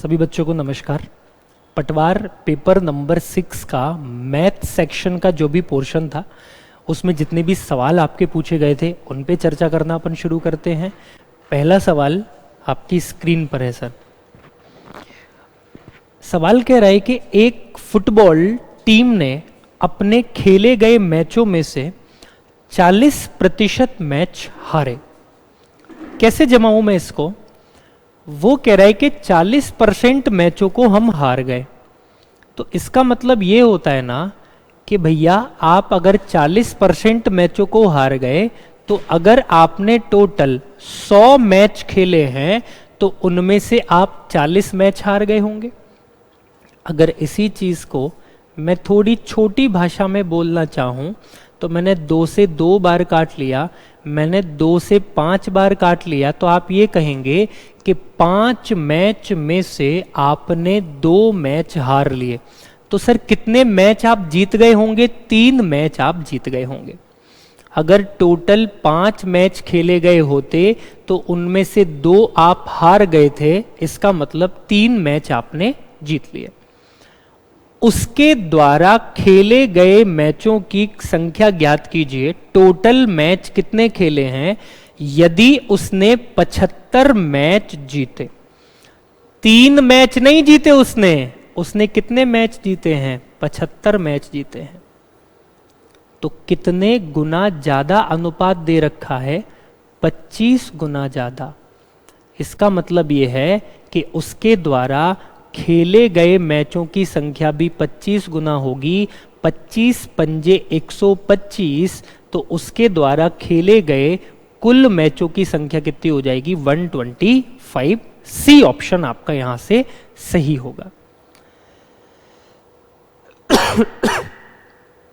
सभी बच्चों को नमस्कार। पटवार पेपर नंबर 6 का मैथ सेक्शन का जो भी पोर्शन था उसमें जितने भी सवाल आपके पूछे गए थे उन पे चर्चा करना अपन शुरू करते हैं। पहला सवाल आपकी स्क्रीन पर है सर। सवाल कह रहा है कि एक फुटबॉल टीम ने अपने खेले गए मैचों में से 40% मैच हारे। कैसे जमाऊं मैं इसको? वो कह रहा है कि 40% मैचों को हम हार गए। तो इसका मतलब ये होता है ना कि भैया आप अगर 40% मैचों को हार गए तो अगर आपने टोटल 100 मैच खेले हैं तो उनमें से आप 40 मैच हार गए होंगे। अगर इसी चीज को मैं थोड़ी छोटी भाषा में बोलना चाहूं तो मैंने 2 से 2 बार काट लिया, मैंने 2 से 5 बार काट लिया, तो आप ये कहेंगे कि 5 मैच में से आपने 2 मैच हार लिए। तो सर कितने मैच आप जीत गए होंगे? 3 मैच आप जीत गए होंगे। अगर टोटल 5 मैच खेले गए होते तो उनमें से 2 आप हार गए थे, इसका मतलब 3 मैच आपने जीत लिए। उसके द्वारा खेले गए मैचों की संख्या ज्ञात कीजिए। टोटल मैच कितने खेले हैं? यदि उसने 75 मैच जीते, 3 मैच नहीं जीते उसने कितने मैच जीते हैं? 75 मैच जीते हैं। तो कितने गुना ज्यादा अनुपात दे रखा है? 25 गुना ज्यादा। इसका मतलब यह है कि उसके द्वारा खेले गए मैचों की संख्या भी 25 गुना होगी। 25 पंजे 125, तो उसके द्वारा खेले गए कुल मैचों की संख्या कितनी हो जाएगी? 125। सी ऑप्शन आपका यहां से सही होगा।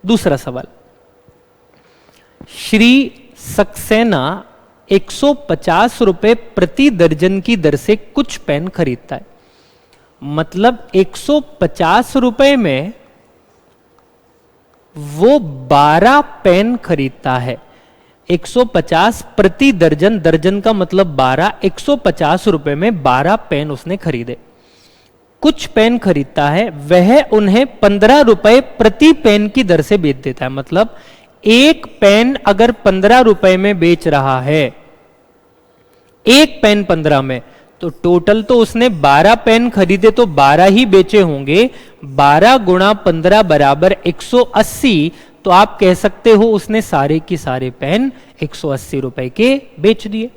दूसरा सवाल, श्री सक्सेना 150 रुपए प्रति दर्जन की दर से कुछ पेन खरीदता है। मतलब 150 रुपए में वो 12 पेन खरीदता है। 150 प्रति दर्जन, दर्जन का मतलब 12, 150 रुपए में 12 पेन उसने खरीदे। कुछ पेन खरीदता है, वह उन्हें 15 रुपए प्रति पेन की दर से बेच देता है। मतलब एक पेन अगर 15 रुपए में बेच रहा है, एक पेन 15 में, तो टोटल तो उसने 12 पेन खरीदे तो 12 ही बेचे होंगे। 12 गुणा 15 बराबर 180। तो आप कह सकते हो उसने सारे की सारे पेन 180 रुपए के बेच दिए।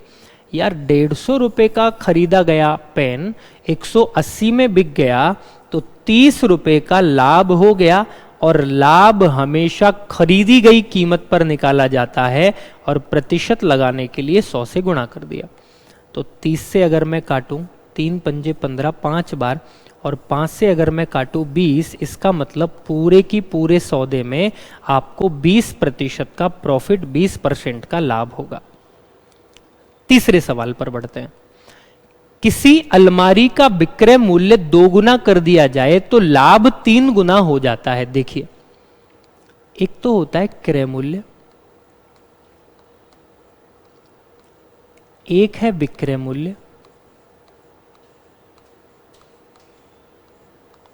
यार 150 रुपए का खरीदा गया पेन 180 में बिक गया तो 30 रुपए का लाभ हो गया। और लाभ हमेशा खरीदी गई कीमत पर निकाला जाता है और प्रतिशत लगाने के लिए 100 से गुणा कर दिया। तो 30 से अगर मैं काटूं, 3 पंजे 15, 5 बार, और 5 से अगर मैं काटूं 20, इसका मतलब पूरे की पूरे सौदे में आपको 20% का प्रॉफिट, 20% का लाभ होगा। तीसरे सवाल पर बढ़ते हैं। किसी अलमारी का विक्रय मूल्य 2 गुना कर दिया जाए तो लाभ 3 गुना हो जाता है। देखिए, एक तो होता है क्रय मूल्य, एक है विक्रय मूल्य,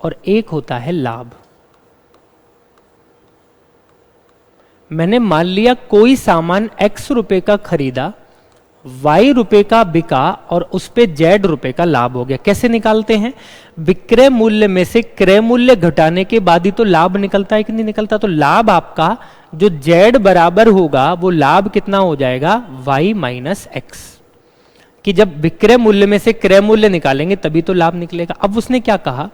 और एक होता है लाभ। मैंने मान लिया कोई सामान X रुपए का खरीदा, Y रुपए का बिका और उस पे Z रुपए का लाभ हो गया। कैसे निकालते हैं? विक्रय मूल्य में से क्रय मूल्य घटाने के बाद ही तो लाभ निकलता है कि नहीं निकलता? तो लाभ आपका जो Z बराबर होगा वो लाभ कितना हो जाएगा? Y minus X। कि जब विक्रय मूल्य में से क्रय मूल्य निकालेंगे तभी तो लाभ निकलेगा। अब उसने क्या कहा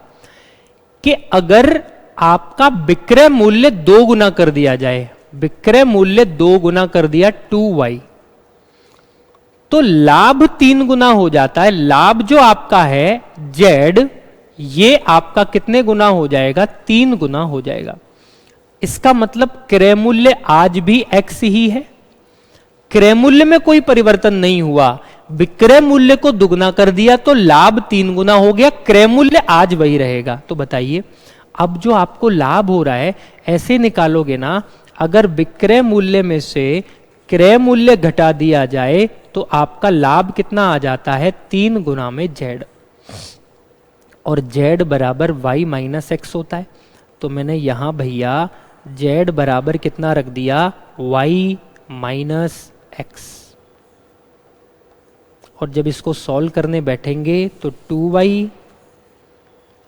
कि अगर आपका विक्रय मूल्य 2 गुना कर दिया जाए, विक्रय मूल्य 2 गुना कर दिया 2y, तो लाभ 3 गुना हो जाता है। लाभ जो आपका है Z, ये आपका कितने गुना हो जाएगा? 3 गुना हो जाएगा। इसका मतलब क्रय मूल्य आज भी X ही है, क्रय मूल्य में कोई परिवर्तन नहीं हुआ। विक्रय मूल्य को दुगना कर दिया तो लाभ 3 गुना हो गया, क्रय मूल्य आज वही रहेगा। तो बताइए, अब जो आपको लाभ हो रहा है ऐसे निकालोगे ना, अगर विक्रय मूल्य में से क्रय मूल्य घटा दिया जाए तो आपका लाभ कितना आ जाता है? 3 गुना में Z। और z बराबर y माइनस एक्स होता है, तो मैंने यहां भैया z बराबर कितना रख दिया, y माइनस एक्स। और जब इसको सॉल्व करने बैठेंगे तो 2y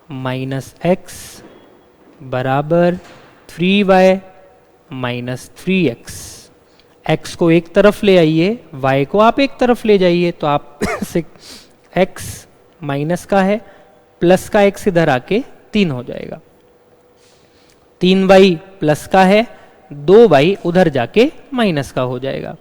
माइनस एक्स बराबर 3y माइनस 3x। x को एक तरफ ले आइए, y को आप एक तरफ ले जाइए, तो आप से x माइनस का है, प्लस का x इधर आके 3 हो जाएगा। 3y प्लस का है, 2y उधर जाके माइनस का हो जाएगा।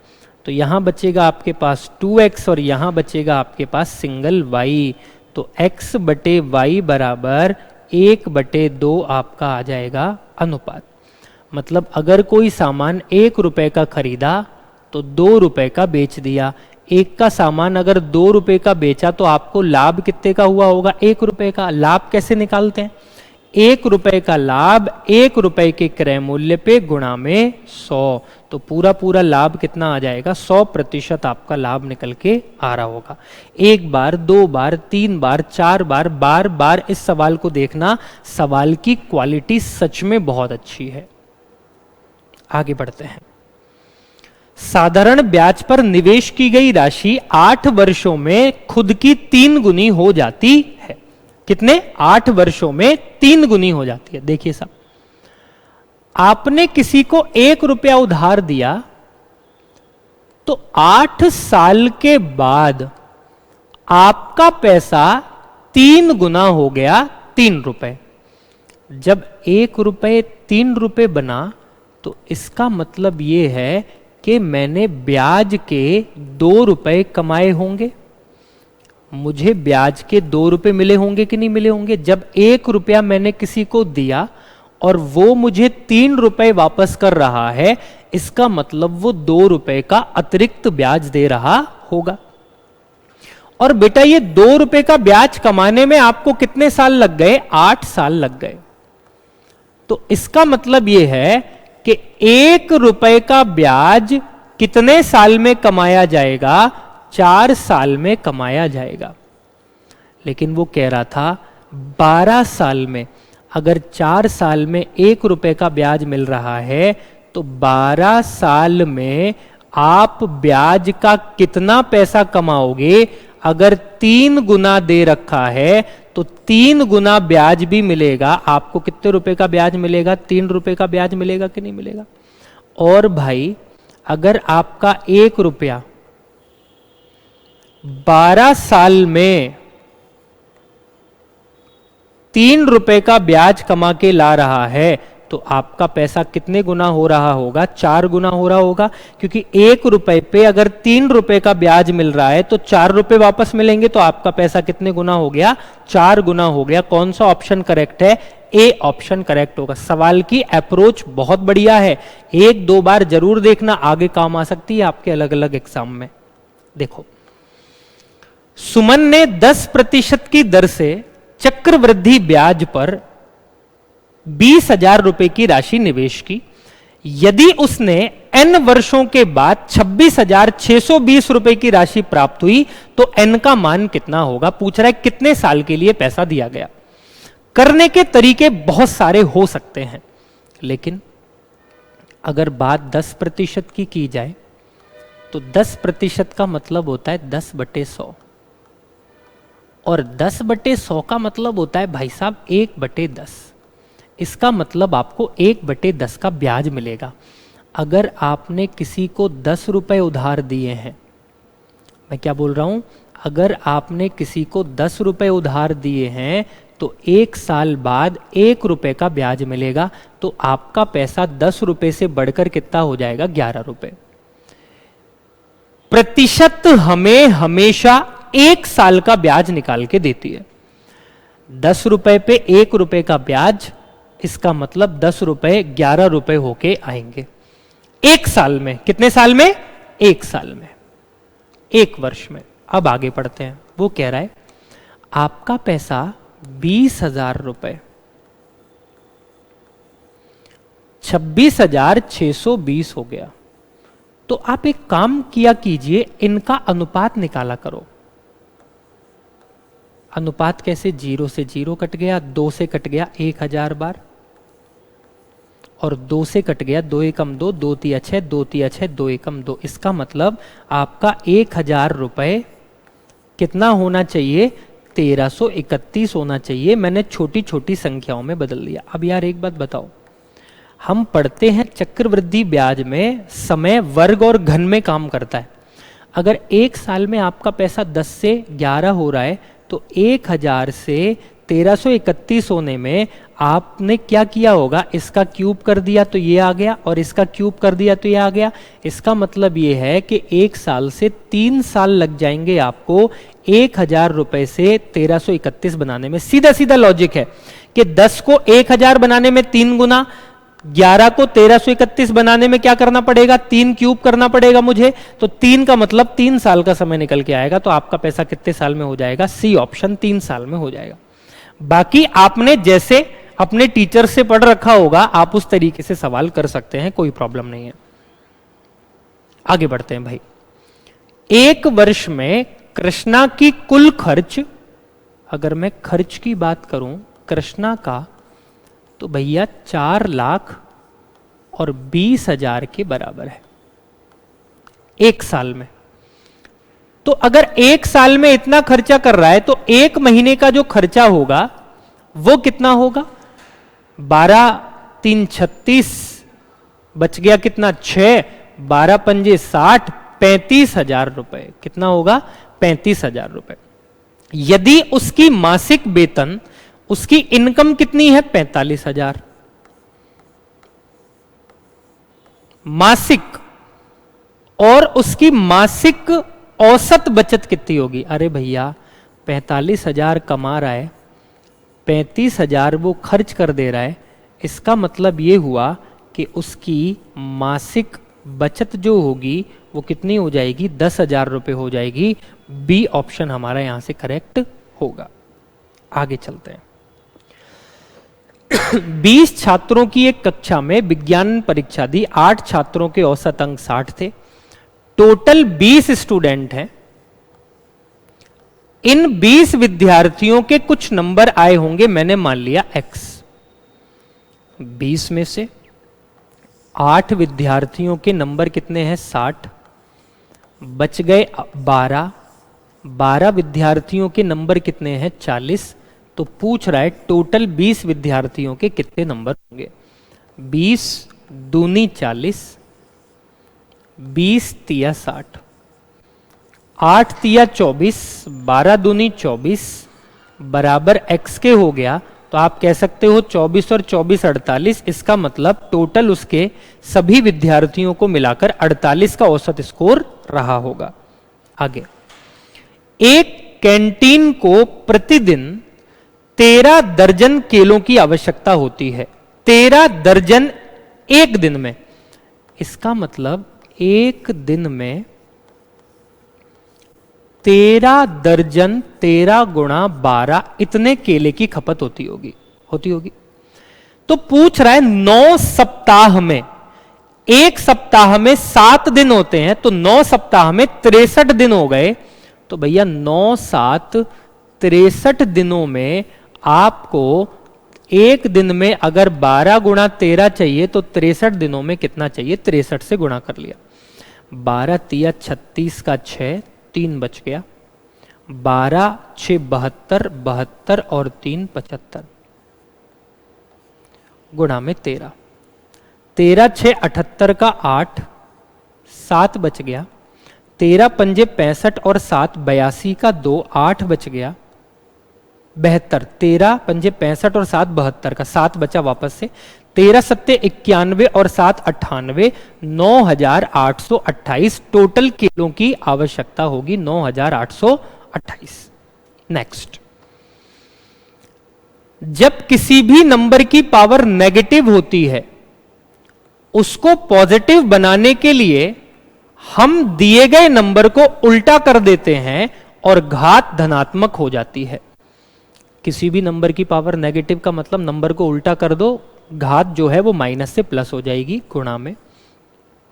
तो यहां बचेगा आपके पास 2x और यहां बचेगा आपके पास सिंगल y। तो x बटे y बराबर 1/2 आपका आ जाएगा अनुपात। मतलब अगर कोई सामान 1 रुपए का खरीदा तो 2 रुपए का बेच दिया। एक का सामान अगर 2 रुपए का बेचा तो आपको लाभ कितने का हुआ होगा, 1 रुपए का। लाभ कैसे निकालते हैं, 1 रुपए का लाभ 1 रुपए के क्रय मूल्य पे गुणा में 100, तो पूरा पूरा लाभ कितना आ जाएगा, 100% आपका लाभ निकल के आ रहा होगा। एक बार, 2 बार, 3 बार, 4 बार, बार बार इस सवाल को देखना। सवाल की क्वालिटी सच में बहुत अच्छी है। आगे बढ़ते हैं। साधारण ब्याज पर निवेश की गई राशि 8 वर्षों में खुद की 3 गुनी हो जाती है। कितने, 8 वर्षों में 3 गुनी हो जाती है। देखिए साहब, आपने किसी को 1 रुपया उधार दिया तो 8 साल के बाद आपका पैसा 3 गुना हो गया, 3 रुपए। जब 1 रुपए 3 रुपए बना तो इसका मतलब यह है कि मैंने ब्याज के 2 रुपए कमाए होंगे, मुझे ब्याज के 2 रुपए मिले होंगे कि नहीं मिले होंगे। जब 1 रुपया मैंने किसी को दिया और वो मुझे 3 रुपए वापस कर रहा है, इसका मतलब वो 2 रुपए का अतिरिक्त ब्याज दे रहा होगा। और बेटा ये 2 रुपए का ब्याज कमाने में आपको कितने साल लग गए, 8 साल लग गए। तो इसका मतलब यह है कि 1 रुपए का ब्याज कितने साल में कमाया जाएगा, 4 साल में कमाया जाएगा। लेकिन वो कह रहा था 12 साल में। अगर 4 साल में 1 रुपए का ब्याज मिल रहा है तो 12 साल में आप ब्याज का कितना पैसा कमाओगे। अगर 3 गुना दे रखा है तो 3 गुना ब्याज भी मिलेगा। आपको कितने रुपए का ब्याज मिलेगा, 3 रुपए का ब्याज मिलेगा कि नहीं मिलेगा। और भाई अगर आपका 1 रुपया 12 साल में 3 रुपए का ब्याज कमा के ला रहा है तो आपका पैसा कितने गुना हो रहा होगा, 4 गुना हो रहा होगा। क्योंकि 1 रुपए पे अगर 3 रुपए का ब्याज मिल रहा है तो 4 रुपए वापस मिलेंगे, तो आपका पैसा कितने गुना हो गया, 4 गुना हो गया। कौन सा ऑप्शन करेक्ट है, ए ऑप्शन करेक्ट होगा। सवाल की अप्रोच बहुत बढ़िया है, 1-2 बार जरूर देखना, आगे काम आ सकती है आपके अलग अलग एग्जाम में। देखो, सुमन ने 10% की दर से चक्रवृद्धि ब्याज पर 20,000 रुपए की राशि निवेश की। यदि उसने n वर्षों के बाद 26,620 रुपए की राशि प्राप्त हुई तो n का मान कितना होगा। पूछ रहा है कितने साल के लिए पैसा दिया गया। करने के तरीके बहुत सारे हो सकते हैं, लेकिन अगर बात 10% की जाए तो 10% का मतलब होता है 10/100, और 10/100 का मतलब होता है भाई साहब 1/10। इसका मतलब आपको 1/10 का ब्याज मिलेगा। अगर आपने किसी को 10 रुपए उधार दिए हैं, मैं क्या बोल रहा हूं, अगर आपने किसी को 10 रुपए उधार दिए हैं तो 1 साल बाद 1 रुपए का ब्याज मिलेगा, तो आपका पैसा 10 रुपए से बढ़कर कितना हो जाएगा, 11 रुपए। प्रतिशत हमें हमेशा 1 साल का ब्याज निकाल के देती है। 10 रुपए पे 1 रुपए का ब्याज, इसका मतलब 10 रुपए 11 रुपए होके आएंगे 1 साल में। कितने साल में, 1 साल में, 1 वर्ष में। अब आगे पढ़ते हैं। वो कह रहा है आपका पैसा 20,000 रुपए 26,620 हो गया। तो आप एक काम किया कीजिए, इनका अनुपात निकाला करो। अनुपात कैसे, 0 से 0 कट गया, 2 से कट गया 1000 बार, और 2 से कट गया 2 एकम 2, 2 तिया 6, 2 तिया 6, 2 एकम 2। इसका मतलब आपका 1000 रुपए कितना होना चाहिए, 1331 होना चाहिए। मैंने छोटी छोटी संख्याओं में बदल दिया। अब यार एक बात बताओ, हम पढ़ते हैं चक्रवृद्धि ब्याज में समय वर्ग और घन में काम करता है। अगर एक साल में आपका पैसा 10 से 11 हो रहा है तो 1000 से 1331 होने में आपने क्या किया होगा, इसका क्यूब कर दिया तो ये आ गया, और इसका क्यूब कर दिया तो ये आ गया। इसका मतलब ये है कि एक साल से 3 साल लग जाएंगे आपको 1000 रुपए से 1331 बनाने में। सीधा सीधा लॉजिक है कि 10 को 1000 बनाने में 3 गुना, 11 को 1331 बनाने में क्या करना पड़ेगा, 3 क्यूब करना पड़ेगा मुझे। तो 3 का मतलब 3 साल का समय निकल के आएगा। तो आपका पैसा कितने साल में हो जाएगा, सी ऑप्शन 3 साल में हो जाएगा। बाकी आपने जैसे अपने टीचर से पढ़ रखा होगा आप उस तरीके से सवाल कर सकते हैं, कोई प्रॉब्लम नहीं है। आगे बढ़ते हैं भाई। एक वर्ष में कृष्णा की कुल खर्च, अगर मैं खर्च की बात करूं कृष्णा का, तो भैया 4,20,000 के बराबर है एक साल में। तो अगर एक साल में इतना खर्चा कर रहा है तो एक महीने का जो खर्चा होगा वो कितना होगा, 12 3 36, बच गया कितना 6, 12 पंजे 60, 35,000 रुपए। कितना होगा, 35,000 रुपए। यदि उसकी मासिक वेतन, उसकी इनकम कितनी है, 45,000 मासिक, और उसकी मासिक औसत बचत कितनी होगी। अरे भैया 45,000 कमा रहा है, 35,000 वो खर्च कर दे रहा है, इसका मतलब ये हुआ कि उसकी मासिक बचत जो होगी वो कितनी हो जाएगी, 10,000 रुपए हो जाएगी। बी ऑप्शन हमारा यहां से करेक्ट होगा। आगे चलते हैं। 20 छात्रों की एक कक्षा में विज्ञान परीक्षा दी, 8 छात्रों के औसत अंक 60 थे, टोटल 20 स्टूडेंट हैं। इन 20 विद्यार्थियों के कुछ नंबर आए होंगे, मैंने मान लिया x। 20 में से 8 विद्यार्थियों के नंबर कितने हैं, 60, बच गए 12, 12 विद्यार्थियों के नंबर कितने हैं, 40। तो पूछ रहा है टोटल 20 विद्यार्थियों के कितने नंबर होंगे। 20 दूनी 40, 20 तिया 60, 8 तिया 24, 12 दूनी 24 बराबर x के हो गया। तो आप कह सकते हो 24 और 24 48। इसका मतलब टोटल उसके सभी विद्यार्थियों को मिलाकर 48 का औसत स्कोर रहा होगा। आगे, एक कैंटीन को प्रतिदिन 13 दर्जन केलों की आवश्यकता होती है, 13 दर्जन एक दिन में। इसका मतलब एक दिन में 13 दर्जन, 13 गुणा 12, इतने केले की खपत होती होगी। तो पूछ रहा है 9 सप्ताह में, एक सप्ताह में 7 दिन होते हैं, तो 9 सप्ताह में 63 दिन हो गए। तो भैया 9 7 63 दिनों में आपको एक दिन में अगर 12 गुणा 13 चाहिए तो 63 दिनों में कितना चाहिए, 63 से गुणा कर लिया। 12 तिया 36 का 6, 3 बच गया, 12 6 72, 72 और 3 75, गुणा में 13, 13 6 78 का 8, 7 बच गया, 13 पंजे 65 और 7 82 का 2, 8 बच गया, 72, 13 पंजे 65 और 7 72 का 7 बचा वापस से, 13 सत्ते 91 और 7 98, 9,828 टोटल किलो की आवश्यकता होगी, 9,828। नेक्स्ट, जब किसी भी नंबर की पावर नेगेटिव होती है उसको पॉजिटिव बनाने के लिए हम दिए गए नंबर को उल्टा कर देते हैं और घात धनात्मक हो जाती है। किसी भी नंबर की पावर नेगेटिव का मतलब नंबर को उल्टा कर दो, घात जो है वो माइनस से प्लस हो जाएगी। गुणा में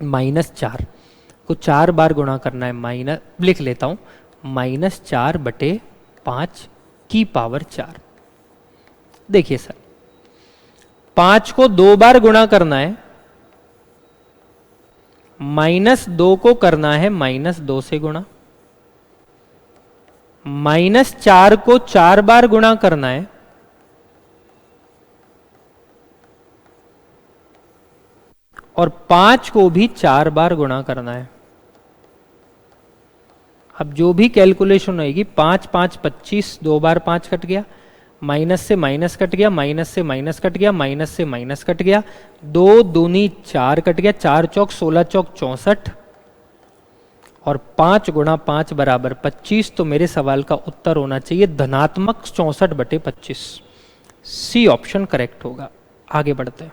-4 को 4 बार गुणा करना है, माइनस लिख लेता हूं, -4/5 की पावर 4। देखिए सर, 5 को 2 बार गुणा करना है, -2 को करना है -2 से गुणा, -4 को 4 बार गुणा करना है, और 5 को भी 4 बार गुणा करना है। अब जो भी कैलकुलेशन होगी, 5 5 25, 2 बार 5 कट गया, माइनस से माइनस कट गया, माइनस से माइनस कट गया, माइनस से माइनस कट गया, 2 दूनी 4 कट गया, 4 चौक 16 चौक 64, और 5 गुणा 5 बराबर 25। तो मेरे सवाल का उत्तर होना चाहिए धनात्मक 64/25। सी ऑप्शन करेक्ट होगा। आगे बढ़ते हैं,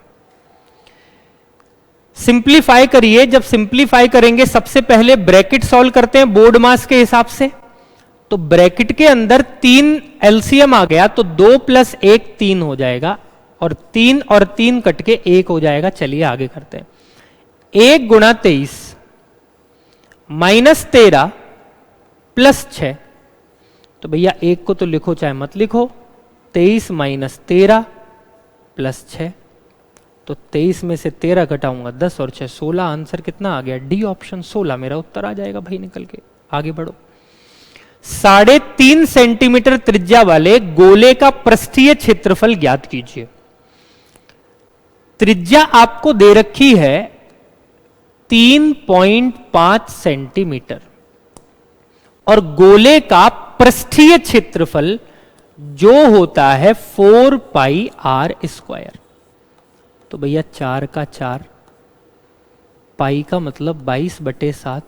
सिंप्लीफाई करिए। जब सिंप्लीफाई करेंगे सबसे पहले ब्रैकेट सॉल्व करते हैं बोर्ड मास के हिसाब से। तो ब्रैकेट के अंदर 3 एलसीएम आ गया, तो 2 + 1 3 हो जाएगा, और 3 और 3 कट के 1 हो जाएगा। चलिए आगे करते हैं। 1 गुणा 23 -13 + 6, तो भैया 1 को तो लिखो चाहे मत लिखो, 23 - 13 + 6, तो 23 में से 13 घटाऊंगा 10 और 6 16। आंसर कितना आ गया? डी ऑप्शन 16 मेरा उत्तर आ जाएगा भाई निकल के। आगे बढ़ो। 3.5 सेंटीमीटर त्रिज्या वाले गोले का पृष्ठीय क्षेत्रफल ज्ञात कीजिए। त्रिज्या आपको दे रखी है 3.5 सेंटीमीटर, और गोले का पृष्ठीय क्षेत्रफल जो होता है 4πr²। तो भैया 4 का 4, पाई का मतलब 22/7,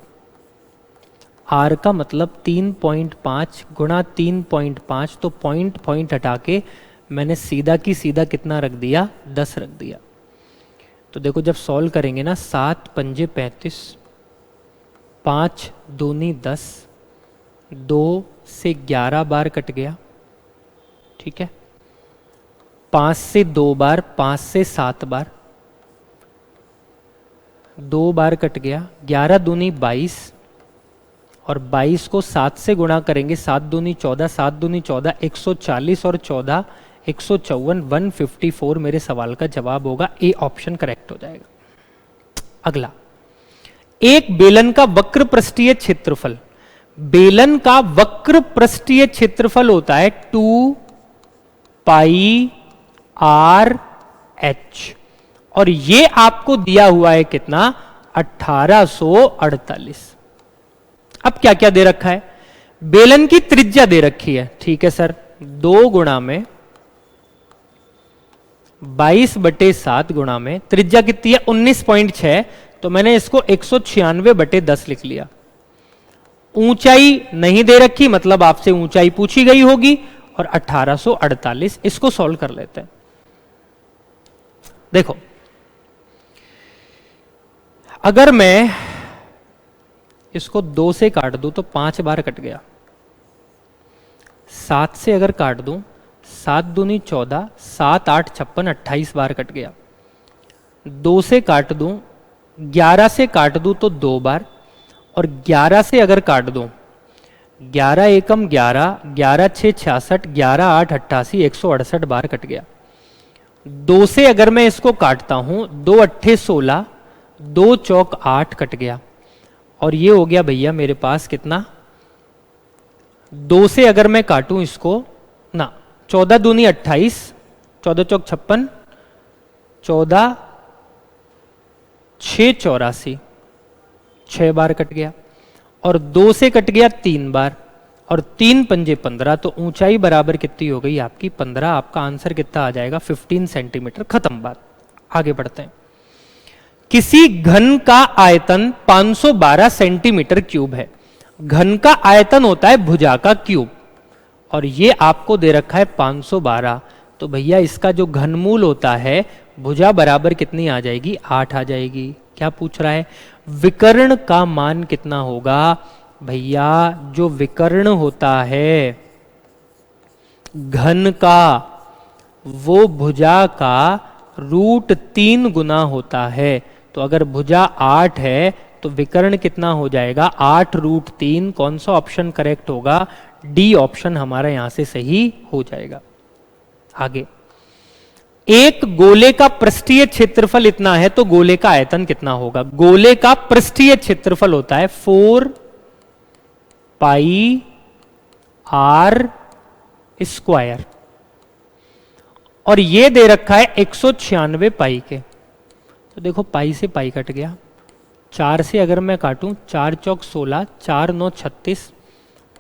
आर का मतलब 3.5 गुणा 3.5, तो पॉइंट हटा के मैंने सीधा की सीधा कितना रख दिया? 10 रख दिया। तो देखो जब सॉल्व करेंगे ना, 7 पंजे 35, 5 दूनी 10, 2 से 11 बार कट गया, ठीक है, 5 से 2 बार, 5 से 7 बार, 2 बार कट गया, 11 दूनी 22, और 22 को 7 से गुणा करेंगे, 7 दूनी 14, 7 दूनी 14, 140 और 14 154, 154 मेरे सवाल का जवाब होगा। ए ऑप्शन करेक्ट हो जाएगा। अगला, एक बेलन का वक्र पृष्ठीय क्षेत्रफल, बेलन का वक्र पृष्ठीय क्षेत्रफल होता है 2πr/h, और ये आपको दिया हुआ है कितना? 1848। अब क्या क्या दे रखा है? बेलन की त्रिज्या दे रखी है, ठीक है सर, 2 गुणा में 22/7 गुणा में त्रिज्या कितनी है? 19.6, तो मैंने इसको 196/10 लिख लिया। ऊंचाई नहीं दे रखी, मतलब आपसे ऊंचाई पूछी गई होगी, और 1848। इसको सॉल्व कर लेते हैं। देखो, अगर मैं इसको 2 से काट दूं तो 5 बार कट गया, 7 से अगर काट दूं, 7 दूनी 14, 7 8 56, 28 बार कट गया। 2 से काट दूं, 11 से काट दूं तो 2 बार, और 11 से अगर काट दूं, 11 एकम 11, 11 6 66, 11 8 88, 168 बार कट गया। 2 से अगर मैं इसको काटता हूं, 2 8 16, 2 चौक 8 कट गया, और ये हो गया भैया मेरे पास कितना? 2 से अगर मैं काटूं इसको ना, 14 दूनी 28, 14 चौक 56, 14 6 84, 6 बार कट गया, और 2 से कट गया 3 बार, और 3 पंजे 15, तो ऊंचाई बराबर कितनी हो गई आपकी? 15। आपका आंसर कितना आ जाएगा? 15 सेंटीमीटर। खत्म बात। आगे बढ़ते हैं। किसी घन का आयतन 512 सेंटीमीटर क्यूब है। घन का आयतन होता है भुजा का क्यूब, और ये आपको दे रखा है 512। तो भैया इसका जो घनमूल होता है भुजा बराबर कितनी आ जाएगी? 8 आ जाएगी। क्या पूछ रहा है? विकर्ण का मान कितना होगा? भैया जो विकर्ण होता है घन का, वो भुजा का √3 गुना होता है। तो अगर भुजा 8 है तो विकर्ण कितना हो जाएगा? 8 √3। कौन सा ऑप्शन करेक्ट होगा? डी ऑप्शन हमारा यहां से सही हो जाएगा। आगे, एक गोले का पृष्ठीय क्षेत्रफल इतना है तो गोले का आयतन कितना होगा? गोले का पृष्ठीय क्षेत्रफल होता है 4 पाई आर स्क्वायर, और ये दे रखा है 196 पाई के। तो देखो पाई से पाई कट गया, 4 से अगर मैं काटूं 4 चौक 16, 4 9 36,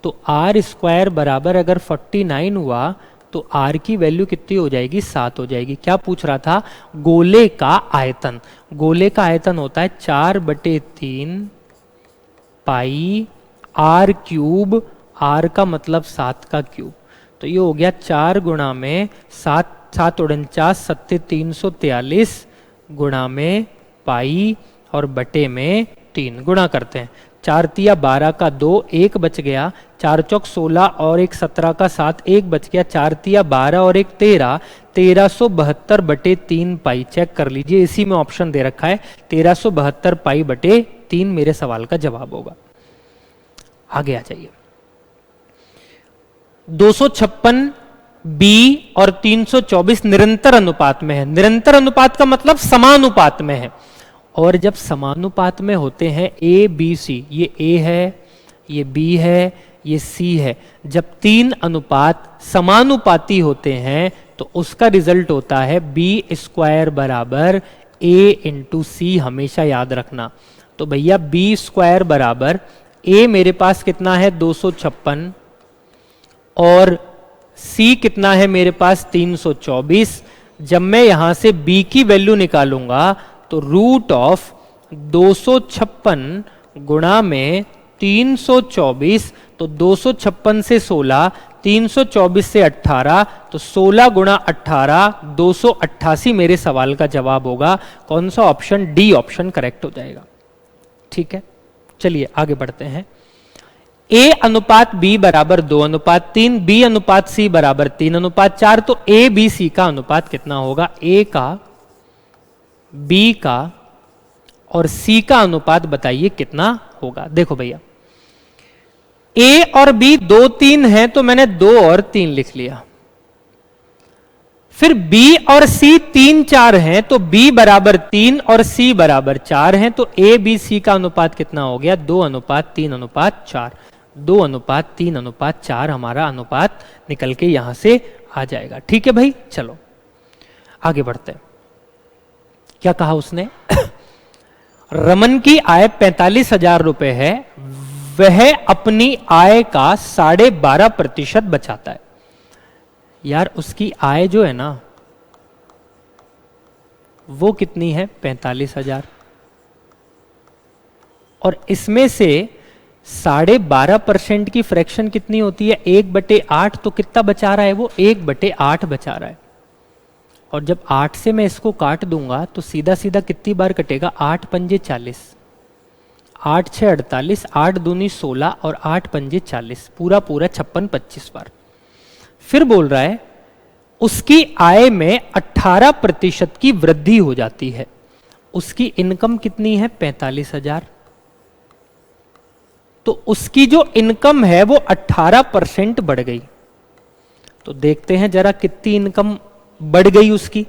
तो आर स्क्वायर बराबर अगर 49 हुआ तो आर की वैल्यू कितनी हो जाएगी? 7 हो जाएगी। क्या पूछ रहा था? गोले का आयतन। गोले का आयतन होता है 4/3 पाई आर क्यूब, आर का मतलब 7 का क्यूब। तो ये हो गया 4 गुणा में 7, 7 49 7 343 गुणा में पाई और बटे में 3 गुणा करते हैं। 4 तिया 12 का 2, 1 बच गया, 4 चौक 16 और 1 17 का 7, 1 बच गया, 4 तिया 12 और 1 13, 1372 बटे 3 पाई। चेक कर लीजिए, इसी में ऑप्शन दे रखा है 1372 पाई बटे 3 मेरे सवाल का जवाब होगा। आगे आ जाइए, 256 बी और 324 निरंतर अनुपात में है। निरंतर अनुपात का मतलब समानुपात में है, और जब समानुपात में होते हैं ए बी सी, ये ए है, ये बी है, ये सी है, जब 3 अनुपात समानुपाती होते हैं तो उसका रिजल्ट होता है बी स्क्वायर बराबर ए इंटू सी। हमेशा याद रखना। तो भैया बी स्क्वायर बराबर ए मेरे पास कितना है? 256, और सी कितना है मेरे पास? 324। जब मैं यहां से b की वैल्यू निकालूंगा तो रूट ऑफ 256 गुणा में 324, तो 256 से 16, 324 से 18, तो 16 गुणा 18 288 मेरे सवाल का जवाब होगा। कौन सा ऑप्शन? डी ऑप्शन करेक्ट हो जाएगा। ठीक है, चलिए आगे बढ़ते हैं। ए अनुपात बी बराबर 2:3, बी अनुपात सी बराबर 3:4, तो ए बी सी का अनुपात कितना होगा? ए का, बी का और सी का अनुपात बताइए कितना होगा। देखो भैया, ए और बी 2 3 है तो मैंने 2 और 3 लिख लिया। फिर बी और सी 3 4 हैं तो बी बराबर 3 और सी बराबर 4 हैं, तो ए बी सी का अनुपात कितना हो गया? 2:3:4। 2:3:4 हमारा अनुपात निकल के यहां से आ जाएगा। ठीक है भाई, चलो आगे बढ़ते हैं। क्या कहा उसने? रमन की आय 45,000 रुपए है, वह अपनी आय का 12.5% बचाता है। यार उसकी आय जो है ना वो कितनी है? 45,000, और इसमें से 12.5% की फ्रैक्शन कितनी होती है? 1/8। तो कितना बचा रहा है वो? 1/8 बचा रहा है। और जब 8 से मैं इसको काट दूंगा तो सीधा सीधा कितनी बार कटेगा? 8 पंजे 40, 8 6 48, 8 दूनी 16 और 8 पंजे 40, पूरा 56 25 बार। फिर बोल रहा है उसकी आय में 18% की वृद्धि हो जाती है। उसकी इनकम कितनी है? 45,000। तो उसकी जो इनकम है वो 18% बढ़ गई। तो देखते हैं जरा कितनी इनकम बढ़ गई उसकी।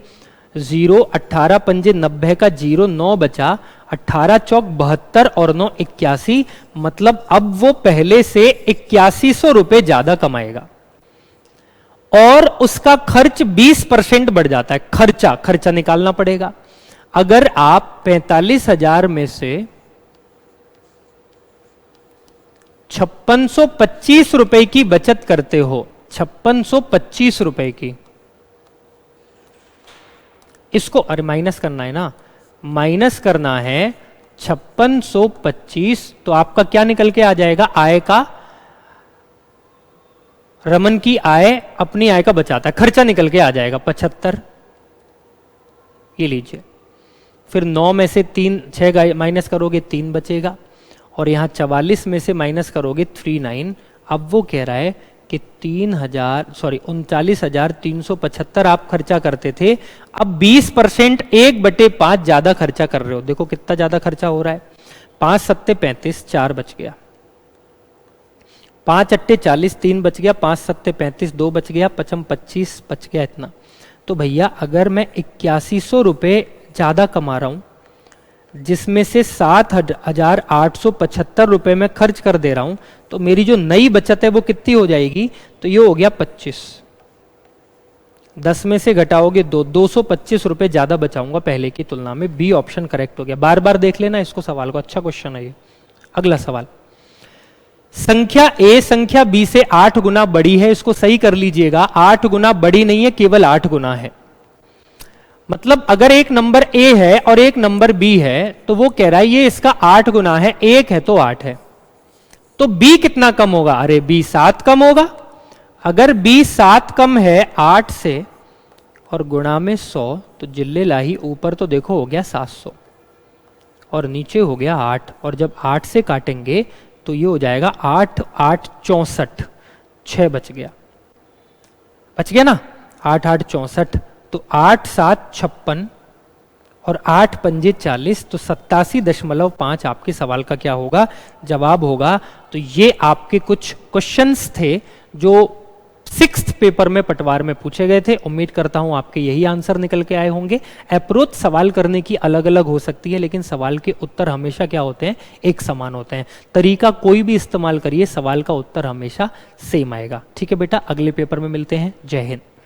0, 18 पंजे 90 का 0, 9 बचा, 18 चौक 72 और 9 81, मतलब अब वो पहले से 8100 रुपए ज्यादा कमाएगा। और उसका खर्च 20% बढ़ जाता है। खर्चा निकालना पड़ेगा। अगर आप 45,000 में से 5625 रुपए की बचत करते हो, 5625 रुपए की, इसको अरे माइनस करना है ना, माइनस करना है 5625, तो आपका क्या निकल के आ जाएगा? आय का, रमन की आय अपनी आय का बचाता है, खर्चा निकल के आ जाएगा 75। ये लीजिए। फिर 9 में से 6 माइनस करोगे 3 बचेगा, और यहां 44 में से माइनस करोगे 39। अब वो कह रहा है कि 39,375 आप खर्चा करते थे, अब 20% 1/5 ज्यादा खर्चा कर रहे हो। देखो कितना ज्यादा खर्चा हो रहा है। 5 7 35, 4 बच गया। 5 अट्टे 40, 3 बच गया, 5 सत्ते 35, 2 बच गया, 55 25 बच गया इतना। तो भैया अगर मैं 8100 रुपये ज़्यादा कमा रहा हूँ, जिसमें से 7,875 रुपये मैं खर्च कर दे रहा हूँ, तो मेरी जो नई बचत है वो कितनी हो जाएगी? तो ये हो गया 25। 10 में से घटाओगे 225 रुपये ज़्यादा बचाऊंगा पहले की तुलना में। बी ऑप्शन करेक्ट हो गया। बार बार देख लेना इसको सवाल को, अच्छा क्वेश्चन है ये। अगला सवाल, संख्या ए संख्या बी से 8 गुना बड़ी है, इसको सही कर लीजिएगा। 8 गुना बड़ी नहीं है, केवल 8 गुना है। मतलब अगर एक नंबर ए है और एक नंबर बी है, तो वो कह रहा है ये इसका 8 गुना है, एक है तो 8 है। तो बी कितना कम होगा? अरे बी 7 कम होगा। अगर बी 7 कम है 8 से और गुणा में 100, तो जिल्ले लाही ऊपर तो देखो हो गया 700 और नीचे हो गया 8, और जब 8 से काटेंगे तो ये हो जाएगा 8 8 64, 6 बच गया। बच गया ना? 8 8 64, तो 8 7 56 और 8 पंजे 40, तो 87.5 आपके सवाल का क्या होगा? जवाब होगा। तो ये आपके कुछ क्वेश्चंस थे जो 6th पेपर में पटवार में पूछे गए थे। उम्मीद करता हूं आपके यही आंसर निकल के आए होंगे। अप्रोच सवाल करने की अलग अलग हो सकती है, लेकिन सवाल के उत्तर हमेशा क्या होते हैं? एक समान होते हैं। तरीका कोई भी इस्तेमाल करिए, सवाल का उत्तर हमेशा सेम आएगा। ठीक है बेटा, अगले पेपर में मिलते हैं। जय हिंद।